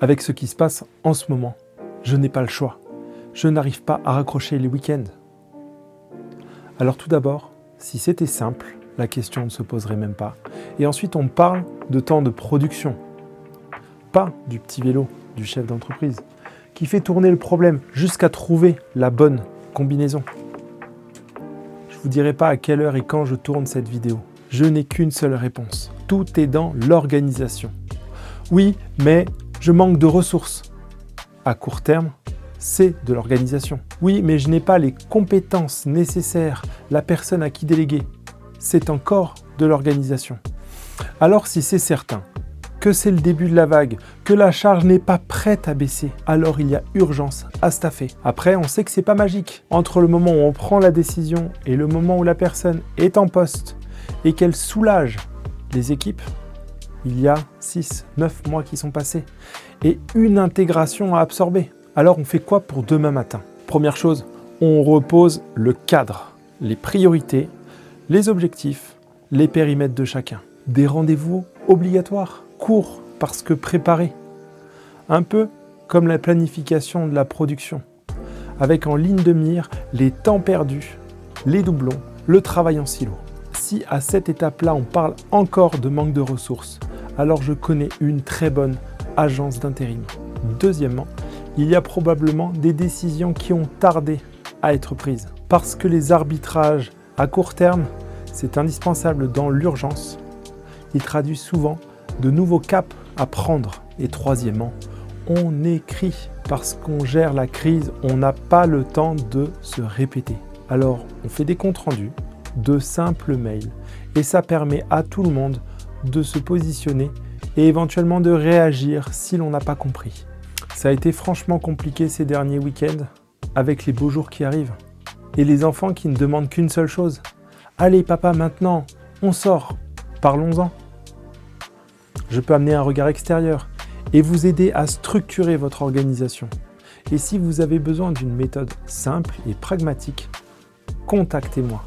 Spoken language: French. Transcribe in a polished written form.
Avec ce qui se passe en ce moment, je n'ai pas le choix. Je n'arrive pas à raccrocher les week-ends. Alors tout d'abord, si c'était simple, la question ne se poserait même pas. Et ensuite, on parle de temps de production. Pas du petit vélo du chef d'entreprise, qui fait tourner le problème jusqu'à trouver la bonne combinaison. Je ne vous dirai pas à quelle heure et quand je tourne cette vidéo. Je n'ai qu'une seule réponse. Tout est dans l'organisation. Oui, mais je manque de ressources. À court terme, c'est de l'organisation. Oui, mais je n'ai pas les compétences nécessaires, la personne à qui déléguer. C'est encore de l'organisation. Alors si c'est certain que c'est le début de la vague, que la charge n'est pas prête à baisser, alors il y a urgence à staffer. Après, on sait que c'est pas magique. Entre le moment où on prend la décision et le moment où la personne est en poste et qu'elle soulage les équipes, il y a 6, 9 mois qui sont passés et une intégration à absorber. Alors on fait quoi pour demain matin? Première chose, on repose le cadre, les priorités, les objectifs, les périmètres de chacun. Des rendez-vous obligatoires, courts parce que préparés. Un peu comme la planification de la production, avec en ligne de mire les temps perdus, les doublons, le travail en silo. Si à cette étape-là, on parle encore de manque de ressources, alors je connais une très bonne agence d'intérim. Deuxièmement, il y a probablement des décisions qui ont tardé à être prises. Parce que les arbitrages à court terme, c'est indispensable dans l'urgence. Ils traduisent souvent de nouveaux caps à prendre. Et troisièmement, on écrit. Parce qu'on gère la crise, on n'a pas le temps de se répéter. Alors, on fait des comptes rendus, de simples mails. Et ça permet à tout le monde de se positionner et éventuellement de réagir si l'on n'a pas compris. Ça a été franchement compliqué ces derniers week-ends avec les beaux jours qui arrivent. Et les enfants qui ne demandent qu'une seule chose. Allez papa, maintenant, on sort, parlons-en. Je peux amener un regard extérieur et vous aider à structurer votre organisation. Et si vous avez besoin d'une méthode simple et pragmatique, contactez-moi.